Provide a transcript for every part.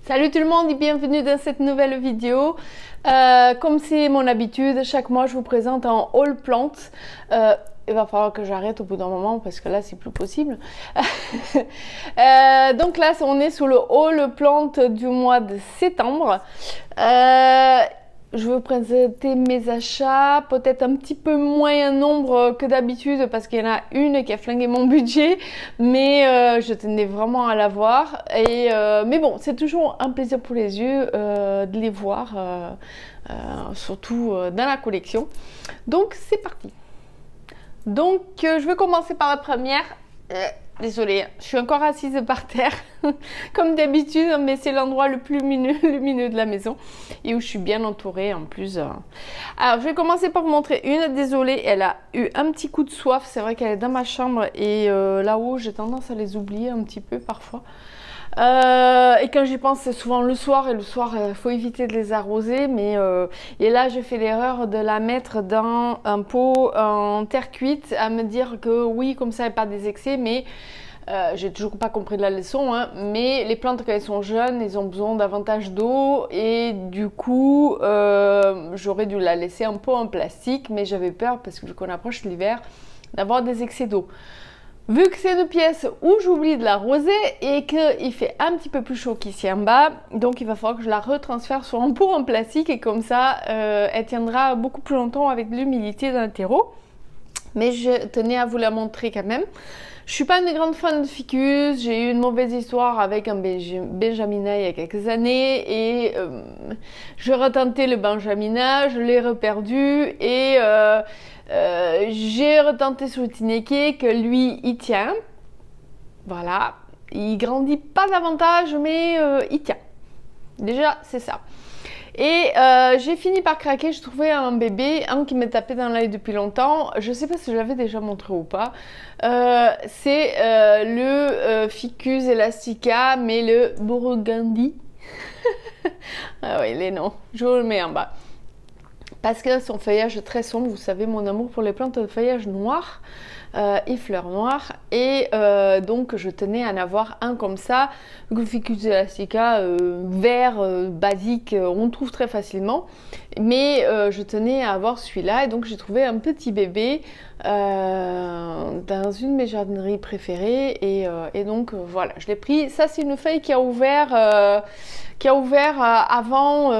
Salut tout le monde et bienvenue dans cette nouvelle vidéo. Comme c'est mon habitude, chaque mois je vous présente un haul plante. Il va falloir que j'arrête au bout d'un moment parce que là c'est plus possible. Donc là on est sous le haul plante du mois de septembre. Je vais vous présenter mes achats, peut-être un petit peu moins un nombre que d'habitude parce qu'il y en a une qui a flingué mon budget, mais je tenais vraiment à la voir. Mais bon, c'est toujours un plaisir pour les yeux de les voir, surtout dans la collection. Donc c'est parti. Donc je vais commencer par la première. Désolée, je suis encore assise par terre, comme d'habitude, mais c'est l'endroit le plus lumineux de la maison et où je suis bien entourée en plus. Alors, je vais commencer par vous montrer une. Désolée, elle a eu un petit coup de soif. C'est vrai qu'elle est dans ma chambre et là-haut, j'ai tendance à les oublier un petit peu parfois. Et quand j'y pense, c'est souvent le soir, et le soir, il faut éviter de les arroser. Et là, j'ai fait l'erreur de la mettre dans un pot en terre cuite, à me dire que oui, comme ça, il n'y a pas des excès, mais j'ai toujours pas compris de la leçon, hein, mais les plantes, quand elles sont jeunes, elles ont besoin davantage d'eau, et du coup, j'aurais dû la laisser un pot en plastique, mais j'avais peur, parce que vu qu'on approche l'hiver, d'avoir des excès d'eau. Vu que c'est une pièce où j'oublie de l'arroser et qu'il fait un petit peu plus chaud qu'ici en bas, donc il va falloir que je la retransfère sur un pot en plastique et comme ça, elle tiendra beaucoup plus longtemps avec de l'humidité dans le terreau. Mais je tenais à vous la montrer quand même. Je suis pas une grande fan de ficus, j'ai eu une mauvaise histoire avec un benjamina il y a quelques années et je retentais le benjamina, je l'ai reperdu et j'ai retenté sur le tineke que lui il tient, voilà, il grandit pas davantage mais il tient, déjà c'est ça. Et j'ai fini par craquer, je trouvais un bébé, un qui me tapait dans l'œil depuis longtemps, je sais pas si je l'avais déjà montré ou pas, c'est le Ficus elastica, mais le Burgundy. Ah oui, les noms, je vous le mets en bas. Parce que son feuillage est très sombre, vous savez mon amour pour les plantes de feuillage noir et fleurs noires, et donc je tenais à en avoir un comme ça. Le Ficus elastica vert basique, on trouve très facilement, mais je tenais à avoir celui-là, et donc j'ai trouvé un petit bébé dans une de mes jardineries préférées, et donc voilà, je l'ai pris. Ça c'est une feuille qui a ouvert avant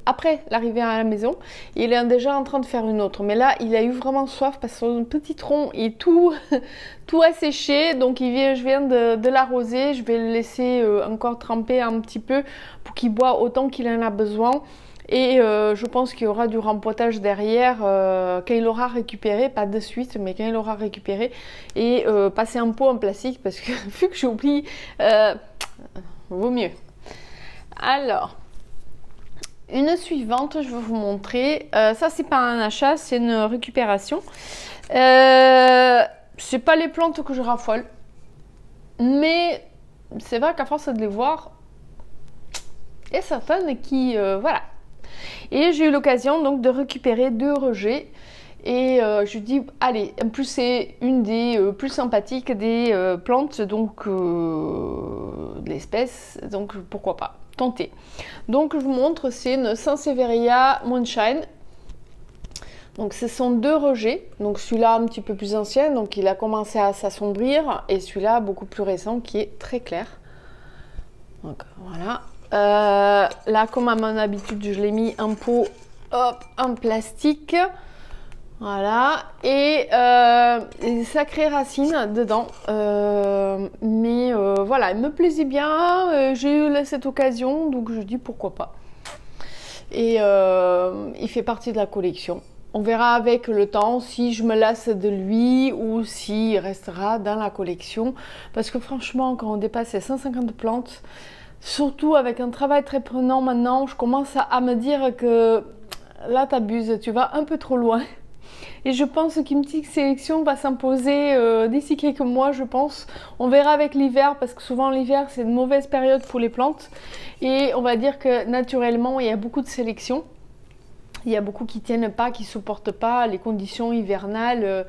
après l'arrivée à la maison. Il est déjà en train de faire une autre, mais là il a eu vraiment soif parce que son petit tronc est tout asséché, donc je viens de l'arroser. Je vais le laisser encore tremper un petit peu pour qu'il boit autant qu'il en a besoin. Et je pense qu'il y aura du rempotage derrière quand il aura récupéré, pas de suite, mais quand il aura récupéré, et passer un pot en plastique parce que vu que j'oublie, vaut mieux. Alors, une suivante, je vais vous montrer. Ça, c'est pas un achat, c'est une récupération. C'est pas les plantes que je raffole, mais c'est vrai qu'à force de les voir, il y a certaines qui, voilà. Et j'ai eu l'occasion donc de récupérer 2 rejets. Et je dis, allez, en plus c'est une des plus sympathiques des plantes, donc de l'espèce, donc pourquoi pas tenter. Donc je vous montre, c'est une Sansevieria Moonshine. Donc ce sont 2 rejets, donc celui-là un petit peu plus ancien, donc il a commencé à s'assombrir, et celui-là beaucoup plus récent qui est très clair. Donc voilà. Là, comme à mon habitude, je l'ai mis en pot, hop, en plastique. Voilà, et des sacrées racines dedans, mais voilà, il me plaisait bien, j'ai eu cette occasion, donc je dis pourquoi pas. Et il fait partie de la collection. On verra avec le temps si je me lasse de lui ou s'il restera dans la collection, parce que franchement, quand on dépasse les 150 plantes, surtout avec un travail très prenant maintenant, je commence à me dire que là t'abuses, tu vas un peu trop loin. Et je pense qu'une petite sélection va s'imposer d'ici quelques mois, je pense. On verra avec l'hiver, parce que souvent l'hiver c'est une mauvaise période pour les plantes. Et on va dire que naturellement il y a beaucoup de sélections. Il y a beaucoup qui tiennent pas, qui supportent pas les conditions hivernales.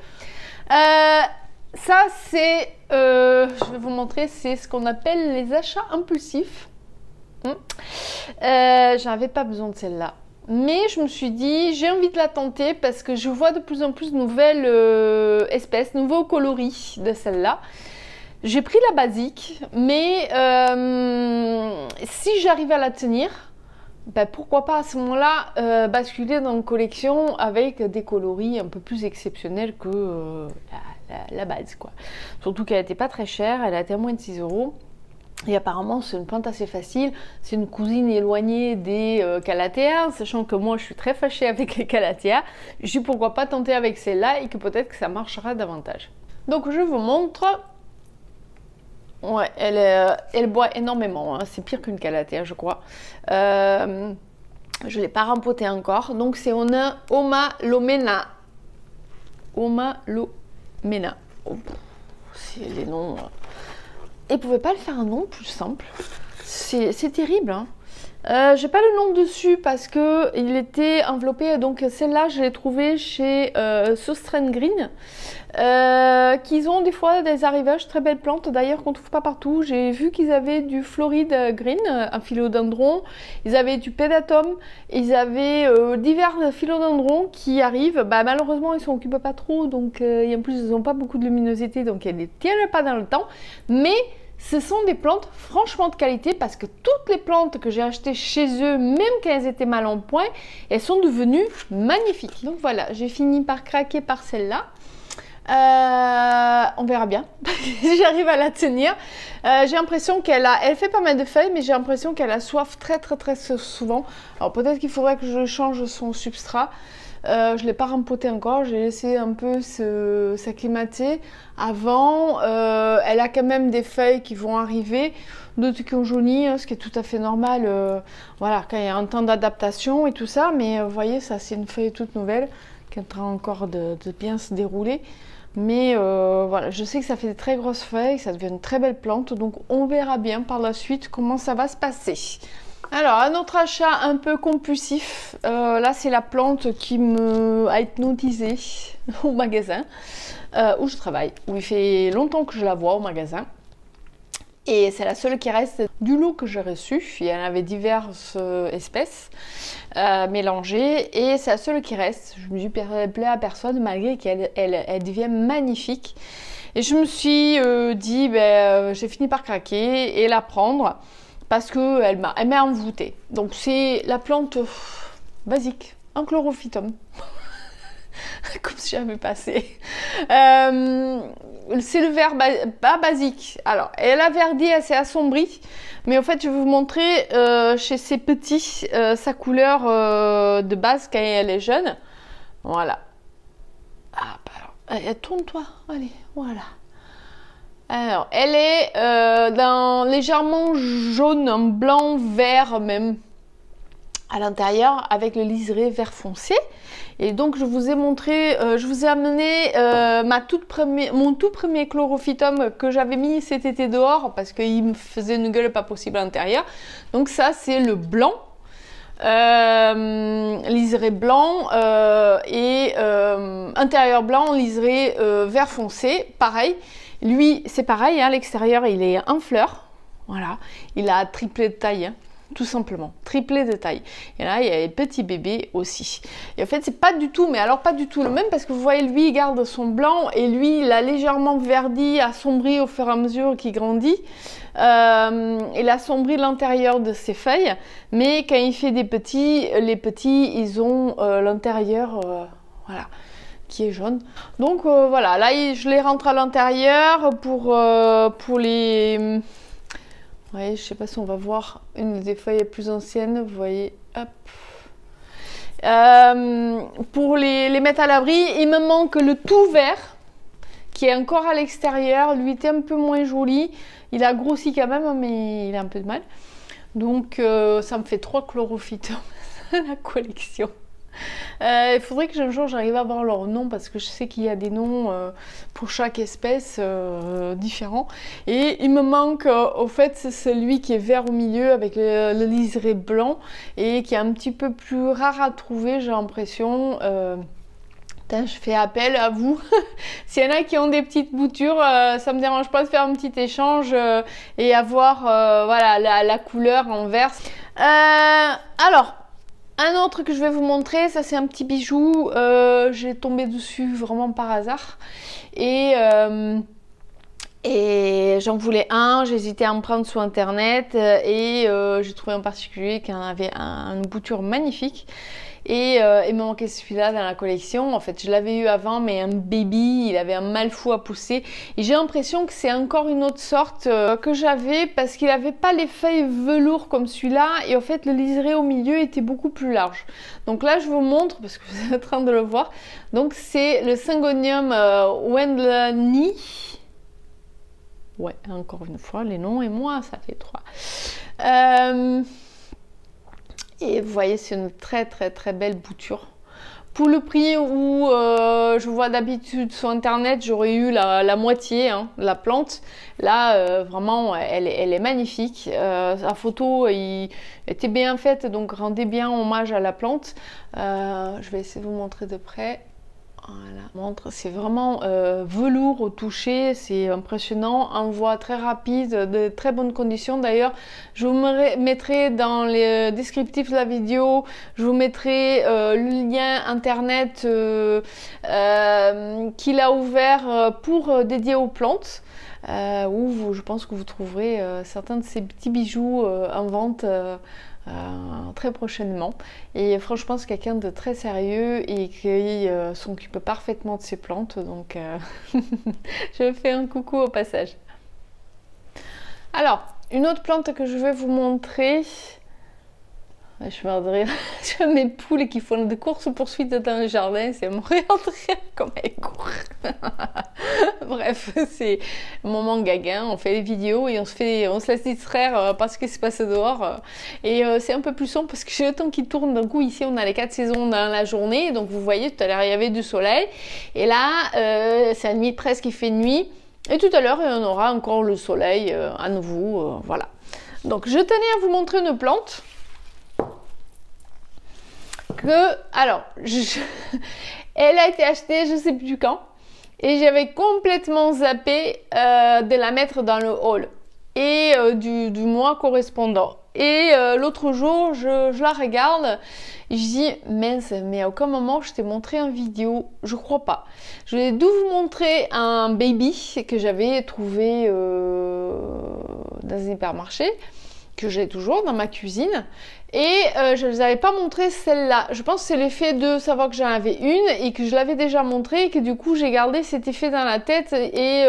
Ça c'est, je vais vous montrer, c'est ce qu'on appelle les achats impulsifs. J'avais pas besoin de celle-là. Mais je me suis dit, j'ai envie de la tenter parce que je vois de plus en plus de nouvelles espèces, nouveaux coloris de celle-là. J'ai pris la basique, mais si j'arrive à la tenir, ben pourquoi pas à ce moment-là basculer dans une collection avec des coloris un peu plus exceptionnels que la base, quoi. Surtout qu'elle n'était pas très chère, elle a été à moins de 6 €. Et apparemment, c'est une plante assez facile. C'est une cousine éloignée des calatéas, sachant que moi, je suis très fâchée avec les calatéas. Je dis pourquoi pas tenter avec celle-là et que peut-être que ça marchera davantage. Donc, je vous montre. Ouais, elle boit énormément. Hein. C'est pire qu'une calatéa, je crois. Je ne l'ai pas rempotée encore. Donc, c'est une Omalomena. Omalomena. Oh, c'est les noms... Et pouvait pas le faire un nom plus simple. C'est terrible. Hein. J'ai pas le nom dessus parce que il était enveloppé. Donc celle-là, je l'ai trouvée chez Southern Green. Qu'ils ont des fois des arrivages, très belles plantes d'ailleurs qu'on trouve pas partout. J'ai vu qu'ils avaient du Floride Green, un philodendron. Ils avaient du Pedatum. Ils avaient divers philodendrons qui arrivent. Bah, malheureusement, ils s'en occupent pas trop. Donc, et en plus, ils n'ont pas beaucoup de luminosité. Donc, elles ne tiennent pas dans le temps. Mais ce sont des plantes franchement de qualité parce que toutes les plantes que j'ai achetées chez eux, même quand elles étaient mal en point, elles sont devenues magnifiques. Donc voilà, j'ai fini par craquer par celle-là. On verra bien si j'arrive à la tenir. J'ai l'impression elle fait pas mal de feuilles, mais j'ai l'impression qu'elle a soif très souvent. Alors peut-être qu'il faudrait que je change son substrat. Je ne l'ai pas rempoté encore, j'ai laissé un peu s'acclimater avant. Elle a quand même des feuilles qui vont arriver, d'autres qui ont jauni, ce qui est tout à fait normal. Voilà, quand il y a un temps d'adaptation et tout ça, mais vous voyez, ça c'est une feuille toute nouvelle qui est en train encore de bien se dérouler. Mais voilà, je sais que ça fait des très grosses feuilles, ça devient une très belle plante, donc on verra bien par la suite comment ça va se passer. Alors, un autre achat un peu compulsif, là c'est la plante qui m'a hypnotisée au magasin où je travaille, où il fait longtemps que je la vois au magasin. Et c'est la seule qui reste du lot que j'ai reçu. Il y en avait diverses espèces mélangées et c'est la seule qui reste. Je me suis plaît à personne malgré qu'elle devient magnifique. Et je me suis dit, j'ai fini par craquer et la prendre. Parce qu'elle m'a envoûtée. Donc c'est la plante basique, un chlorophytum. Comme si j'avais passé. C'est le vert pas basique. Alors, elle a verdi, assez assombri. Mais en fait, je vais vous montrer chez ces petits sa couleur de base quand elle est jeune. Voilà. Ah, bah alors, tourne-toi. Allez, voilà. Alors, elle est légèrement jaune, blanc, vert même à l'intérieur avec le liseré vert foncé. Et donc, je vous ai montré, je vous ai amené mon tout premier chlorophytum que j'avais mis cet été dehors parce qu'il me faisait une gueule pas possible à l'intérieur. Donc ça, c'est le blanc. Liseré blanc et intérieur blanc, liseré vert foncé, pareil. Lui, c'est pareil, à l'extérieur, il est en fleurs. Voilà, il a triplé de taille, hein, tout simplement, triplé de taille. Et là, il y a les petits bébés aussi. Et en fait, c'est pas du tout, mais alors pas du tout le même, parce que vous voyez, lui, il garde son blanc, et lui, il a légèrement verdi, assombri au fur et à mesure qu'il grandit. Il assombrit l'intérieur de ses feuilles, mais quand il fait des petits, les petits, ils ont l'intérieur, voilà, qui est jaune. Donc voilà, là je les rentre à l'intérieur pour les... Vous voyez, je sais pas si on va voir une des feuilles plus anciennes, vous voyez, hop. Pour les mettre à l'abri, il me manque le tout vert qui est encore à l'extérieur. Lui était un peu moins joli, il a grossi quand même, mais il a un peu de mal. Donc ça me fait 3 chlorophytes la collection. Il faudrait que un jour j'arrive à voir leur nom parce que je sais qu'il y a des noms pour chaque espèce différents. Et il me manque au fait c'est celui qui est vert au milieu avec le liseré blanc et qui est un petit peu plus rare à trouver, j'ai l'impression. Je fais appel à vous. S'il y en a qui ont des petites boutures, ça me dérange pas de faire un petit échange et avoir voilà, la couleur en vert. Alors, un autre que je vais vous montrer, ça c'est un petit bijou. J'ai tombé dessus vraiment par hasard. Et j'en voulais un, j'hésitais à en prendre sur internet et j'ai trouvé en particulier qu'il avait une bouture magnifique. Et il me manquait celui-là dans la collection. En fait, je l'avais eu avant, mais un baby, il avait un mal fou à pousser. Et j'ai l'impression que c'est encore une autre sorte que j'avais parce qu'il n'avait pas les feuilles velours comme celui-là. Et en fait, le liseré au milieu était beaucoup plus large. Donc là, je vous montre parce que vous êtes en train de le voir. Donc c'est le Syngonium Wendlani. Ouais, encore une fois, les noms et moi, ça fait 3. Et vous voyez, c'est une très très belle bouture. Pour le prix où je vois d'habitude sur internet, j'aurais eu la moitié de la plante. Là, vraiment, elle est magnifique. La photo était bien faite, donc rendait bien hommage à la plante. Je vais essayer de vous montrer de près. Voilà, c'est vraiment velours au toucher, c'est impressionnant, envoi très rapide, de très bonnes conditions. D'ailleurs, je vous mettrai dans les descriptifs de la vidéo, je vous mettrai le lien internet qu'il a ouvert pour dédié aux plantes, où je pense que vous trouverez certains de ces petits bijoux en vente très prochainement. Et franchement, c'est quelqu'un de très sérieux et qui s'occupe parfaitement de ses plantes, donc je fais un coucou au passage. Alors, une autre plante que je vais vous montrer, je vais rire, je mes poules qui font des courses-poursuites dans le jardin, c'est mourir de rire comme elles courent. Bref, c'est un moment gaguin, on fait des vidéos et on se laisse distraire parce qu'il se passe dehors. Et c'est un peu plus sombre parce que j'ai le temps qui tourne. D'un coup, ici, on a les 4 saisons dans la journée. Donc, vous voyez, tout à l'heure, il y avait du soleil. Et là, c'est à nuit presque, il fait nuit. Et tout à l'heure, on aura encore le soleil à nouveau. Voilà. Donc, je tenais à vous montrer une plante. Alors, elle a été achetée, je ne sais plus quand. Et j'avais complètement zappé de la mettre dans le haul et du mois correspondant. Et l'autre jour, je la regarde et je dis mince, mais à aucun moment je t'ai montré en vidéo, je crois pas. Je vais dû vous montrer un baby que j'avais trouvé dans un hypermarché, que j'ai toujours dans ma cuisine. Et je ne les avais pas montré celle-là. Je pense que c'est l'effet de savoir que j'en avais une et que je l'avais déjà montré et que du coup j'ai gardé cet effet dans la tête et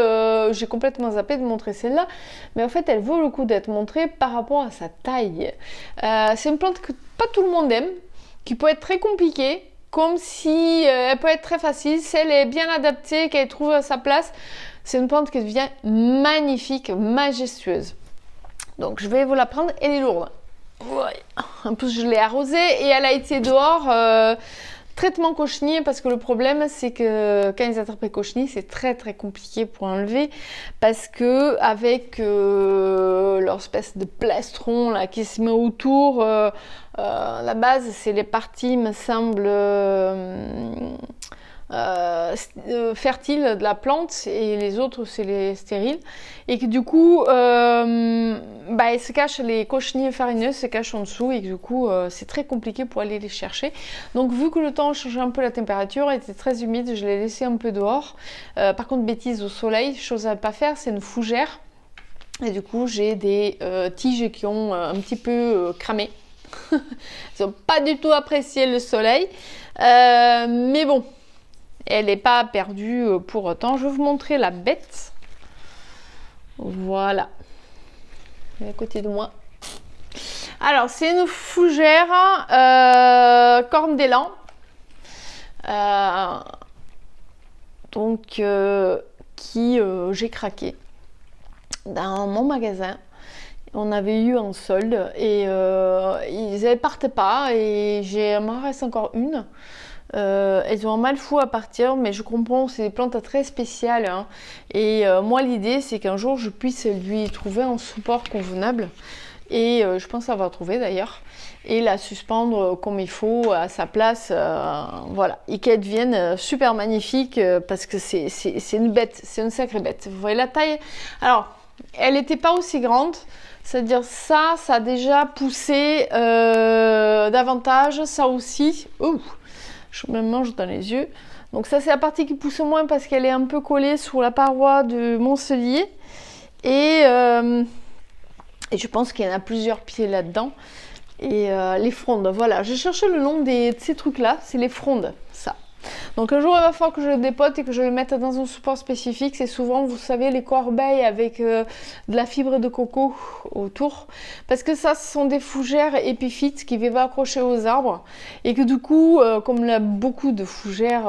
j'ai complètement zappé de montrer celle-là. Mais en fait, elle vaut le coup d'être montrée par rapport à sa taille. C'est une plante que pas tout le monde aime, qui peut être très compliquée, comme si elle peut être très facile. Si elle est bien adaptée, qu'elle trouve sa place, c'est une plante qui devient magnifique, majestueuse. Donc je vais vous la prendre, elle est lourde. Ouais. En plus, je l'ai arrosée et elle a été dehors. Traitement cochenille, parce que le problème, c'est que quand ils attrapent les cochenilles, c'est très compliqué pour enlever. Parce que avec leur espèce de plastron là, qui se met autour, la base, c'est les parties, me semble, fertiles de la plante et les autres c'est les stériles et que du coup il se cache, les cochenilles farineuses se cachent en dessous et que du coup c'est très compliqué pour aller les chercher. Donc vu que le temps changeait un peu, la température était très humide, je l'ai laissé un peu dehors. Par contre, bêtise, au soleil, chose à ne pas faire, c'est une fougère et du coup j'ai des tiges qui ont un petit peu cramé. Ils n'ont pas du tout apprécié le soleil, mais bon, elle n'est pas perdue pour autant. Je vais vous montrer la bête. Voilà. Elle est à côté de moi. Alors, c'est une fougère corne d'élan. Qui j'ai craqué dans mon magasin. On avait eu en solde et ils ne partent pas. Et il m'en reste encore une. Elles ont un mal fou à partir, mais je comprends, c'est des plantes très spéciales, hein. Et moi l'idée c'est qu'un jour je puisse lui trouver un support convenable et je pense avoir trouvé d'ailleurs, et la suspendre comme il faut à sa place, voilà, et qu'elle devienne super magnifique parce que c'est une bête, c'est une sacrée bête. Vous voyez la taille? Alors, elle n'était pas aussi grande, c'est-à-dire ça a déjà poussé davantage, ça aussi, ouh, je me mange dans les yeux. Donc ça c'est la partie qui pousse moins parce qu'elle est un peu collée sur la paroi de mon cellier. Et je pense qu'il y en a plusieurs pieds là-dedans. Et les frondes, voilà. Je cherchais le nom de ces trucs-là, c'est les frondes, ça. Donc un jour il va falloir que je le dépote et que je le mette dans un support spécifique. C'est souvent, vous savez, les corbeilles avec de la fibre de coco autour. Parce que ça, ce sont des fougères épiphytes qui vivent accrochées aux arbres. Et que du coup, comme il y a beaucoup de fougères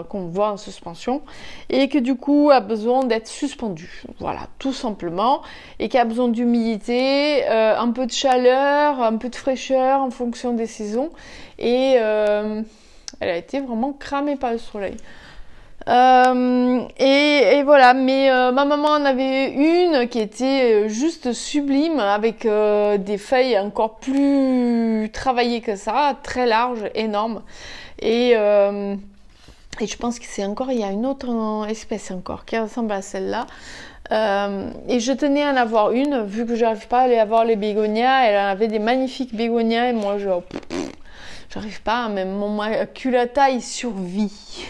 qu'on voit en suspension, et que du coup a besoin d'être suspendu. Voilà, tout simplement. Et qui a besoin d'humidité, un peu de chaleur, un peu de fraîcheur en fonction des saisons. Et elle a été vraiment cramée par le soleil. Et voilà, mais ma maman en avait une qui était juste sublime, avec des feuilles encore plus travaillées que ça, très larges, énormes. Et je pense que c'est encore, il y a une autre espèce encore qui ressemble à celle-là. Et je tenais à en avoir une, vu que j'arrive pas à aller avoir les bégonias. Elle avait des magnifiques bégonias et moi j'arrive pas, même mon maculata il survit.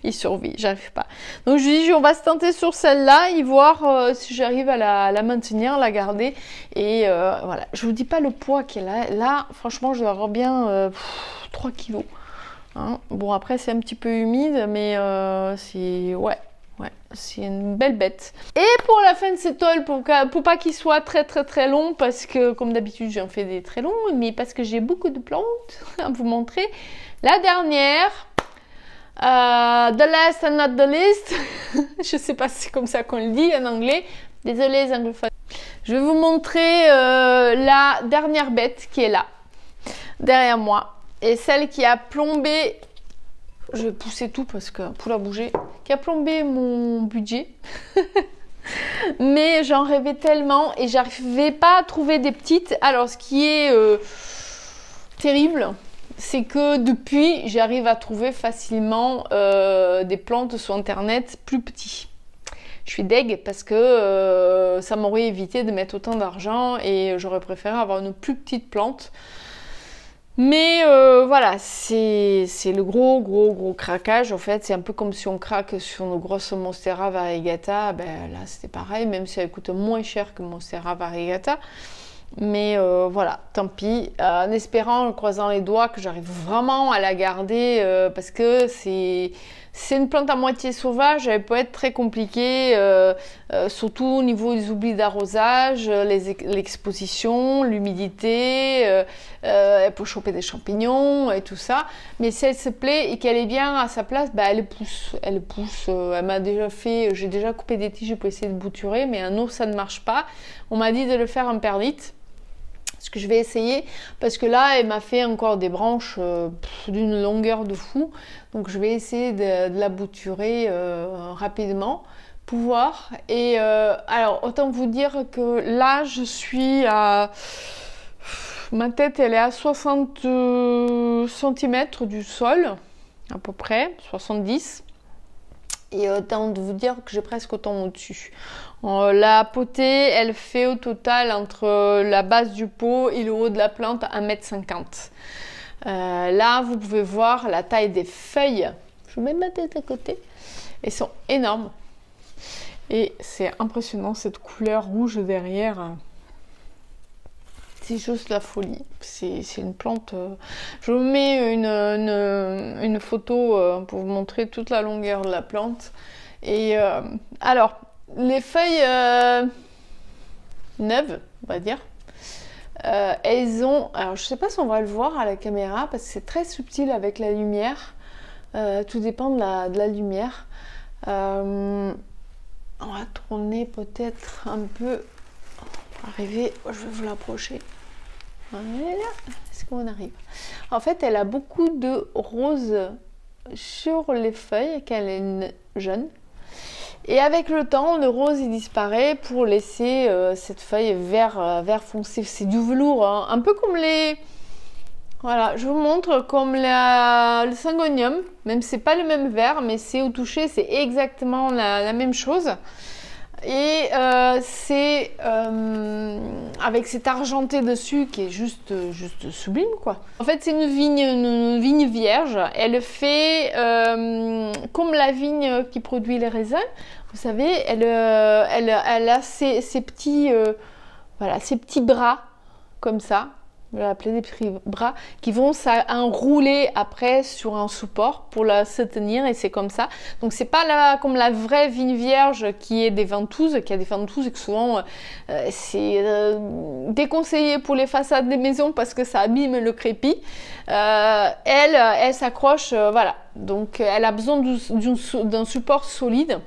Il survit, j'arrive pas. Donc je dis, on va se tenter sur celle-là et voir si j'arrive à la maintenir, la garder. Et voilà, je vous dis pas le poids qu'elle a. Là, franchement, je dois avoir bien 3 kilos. Hein. Bon, après, c'est un petit peu humide, mais c'est... Ouais, c'est une belle bête. Et pour la fin de cet haul, pour pas qu'il soit très long, parce que comme d'habitude j'en fais des très longs, mais parce que j'ai beaucoup de plantes à vous montrer. La dernière, the last and not the least, je sais pas si c'est comme ça qu'on le dit en anglais, désolé les anglophones. Je vais vous montrer la dernière bête qui est là, derrière moi, et celle qui a plombé... Je vais pousser tout parce que pour la bouger, qui a plombé mon budget. Mais j'en rêvais tellement et j'arrivais pas à trouver des petites. Alors ce qui est terrible, c'est que depuis, j'arrive à trouver facilement des plantes sur internet plus petits. Je suis deg parce que ça m'aurait évité de mettre autant d'argent et j'aurais préféré avoir une plus petite plante. Mais voilà, c'est le gros craquage. En fait, c'est un peu comme si on craque sur nos grosses Monstera variegata. Ben là, c'était pareil, même si elle coûte moins cher que Monstera variegata. Mais voilà, tant pis. En espérant, en croisant les doigts, que j'arrive vraiment à la garder parce que c'est une plante à moitié sauvage, elle peut être très compliquée, surtout au niveau des oublis d'arrosage, l'exposition, l'humidité, elle peut choper des champignons et tout ça. Mais si elle se plaît et qu'elle est bien à sa place, bah elle pousse. Elle pousse. Elle m'a déjà fait, j'ai déjà coupé des tiges pour essayer de bouturer, mais un autre ça ne marche pas. On m'a dit de le faire en perlite. Ce que je vais essayer, parce que là, elle m'a fait encore des branches d'une longueur de fou. Donc, je vais essayer de la bouturer rapidement pour voir. Et alors, autant vous dire que là, je suis à... Ma tête, elle est à 60 cm du sol, à peu près, 70. Et autant de vous dire que j'ai presque autant au-dessus. La potée, elle fait au total entre la base du pot et le haut de la plante 1,50 m. Là, vous pouvez voir la taille des feuilles. Je mets ma tête à côté. Elles sont énormes. Et c'est impressionnant cette couleur rouge derrière. C'est juste la folie. C'est une plante. Je vous mets une photo pour vous montrer toute la longueur de la plante. Et alors, les feuilles neuves, on va dire, elles ont... Alors, je ne sais pas si on va le voir à la caméra parce que c'est très subtil avec la lumière. Tout dépend de la lumière. On va tourner peut-être un peu. Arriver, je vais vous l'approcher. Voilà, est-ce qu'on arrive? En fait, elle a beaucoup de rose sur les feuilles quand elle est jeune. Et avec le temps, le rose il disparaît pour laisser cette feuille vert foncé. C'est du velours, hein. Un peu comme les... Voilà, je vous montre comme le syngonium, même si c'est pas le même vert, mais c'est au toucher, c'est exactement la même chose. Et c'est avec cet argenté dessus qui est juste sublime, quoi. En fait, c'est une vigne vierge. Elle fait comme la vigne qui produit les raisins. Vous savez, elle a ces petits, voilà, ces petits bras comme ça. Je vais l'appeler des petits bras qui vont s'enrouler après sur un support pour la se tenir, et c'est comme ça. Donc c'est pas comme la vraie vigne vierge qui est des ventouses, qui a des ventouses et que souvent c'est déconseillé pour les façades des maisons parce que ça abîme le crépi. Elle s'accroche, voilà. Donc elle a besoin d'un support solide.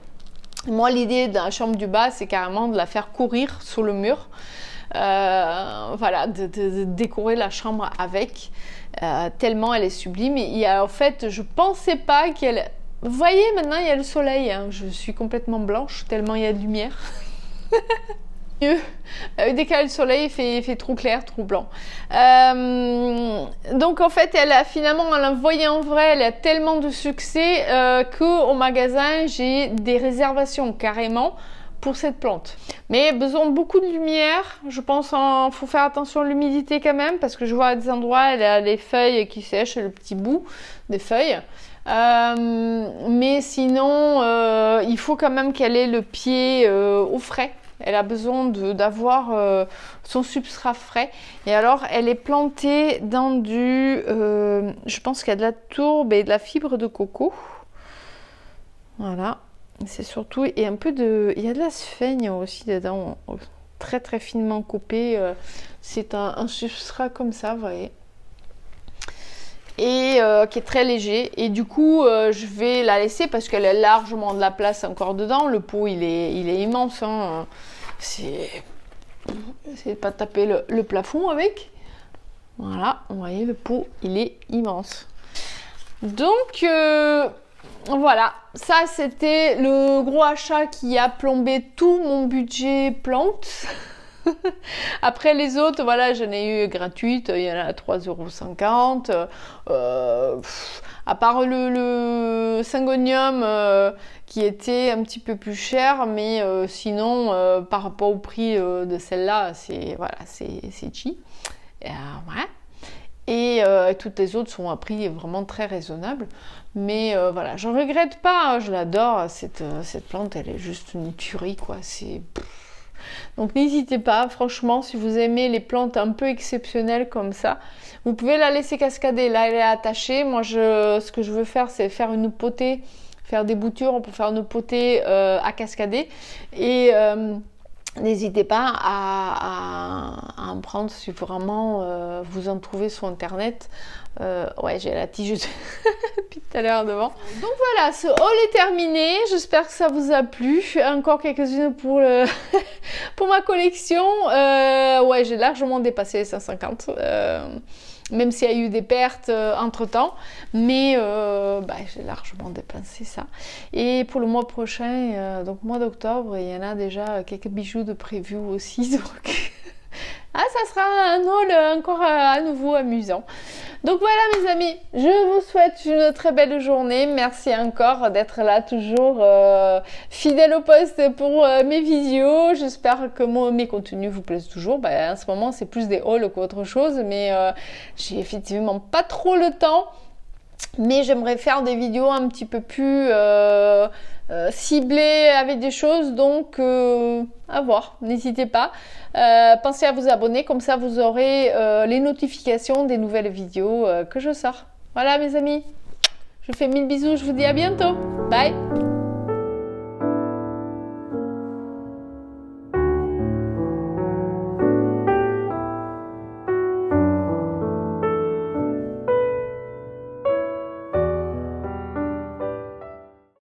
Moi, l'idée de la chambre du bas, c'est carrément de la faire courir sur le mur. Voilà, de décorer la chambre avec, tellement elle est sublime. Et en fait, je pensais pas qu'elle... Vous voyez, maintenant, il y a le soleil, hein. Je suis complètement blanche, tellement il y a de lumière. Dès qu'il y a le soleil, il fait trop clair, trop blanc. Donc en fait, finalement, en la voyant en vrai, elle a tellement de succès qu'au magasin, j'ai des réservations carrément pour cette plante. Mais besoin de beaucoup de lumière. Je pense qu'il faut faire attention à l'humidité quand même, parce que je vois à des endroits, elle a les feuilles qui sèchent, le petit bout des feuilles. Mais sinon, il faut quand même qu'elle ait le pied au frais. Elle a besoin d'avoir son substrat frais. Et alors, elle est plantée dans du... je pense qu'il y a de la tourbe et de la fibre de coco. Voilà. C'est surtout... Et un peu de... Il y a de la sphaigne aussi dedans. Très très finement coupé. C'est un substrat comme ça, vous voyez. Et qui est très léger. Et du coup, je vais la laisser parce qu'elle a largement de la place encore dedans. Le pot, il est immense, hein. C'est pas taper le plafond avec. Voilà, vous voyez, le pot, il est immense. Donc, voilà. Ça, c'était le gros achat qui a plombé tout mon budget plantes. Après les autres, voilà, j'en ai eu gratuites, il y en a à 3,50 €. À part le syngonium qui était un petit peu plus cher, mais sinon, par rapport au prix de celle-là, c'est voilà, c'est cheap. Ouais. Et toutes les autres sont à prix vraiment très raisonnable. Mais voilà, je regrette pas, hein, je l'adore, cette plante, elle est juste une tuerie, quoi. Donc n'hésitez pas, franchement, si vous aimez les plantes un peu exceptionnelles comme ça, vous pouvez la laisser cascader. Là, elle est attachée. Moi, ce que je veux faire, c'est faire une potée, faire des boutures pour faire une potée à cascader. Et n'hésitez pas à en prendre si vraiment vous en trouvez sur internet. Ouais, j'ai la tige depuis tout à l'heure devant. Donc voilà, ce haul est terminé. J'espère que ça vous a plu. Encore quelques-unes pour pour ma collection. Ouais, j'ai largement dépassé les 150. Même s'il y a eu des pertes entre temps, mais j'ai largement dépensé ça. Et pour le mois prochain, donc mois d'octobre, il y en a déjà quelques bijoux de prévus aussi. Donc ça sera un haul encore à nouveau amusant. Donc voilà mes amis, je vous souhaite une très belle journée. Merci encore d'être là toujours fidèle au poste pour mes vidéos. J'espère que mes contenus vous plaisent toujours. En ce moment c'est plus des hauls qu'autre chose, mais j'ai effectivement pas trop le temps. Mais j'aimerais faire des vidéos un petit peu plus ciblées avec des choses, donc à voir, n'hésitez pas. Pensez à vous abonner, comme ça vous aurez les notifications des nouvelles vidéos que je sors. Voilà mes amis, je vous fais 1000 bisous, je vous dis à bientôt, bye.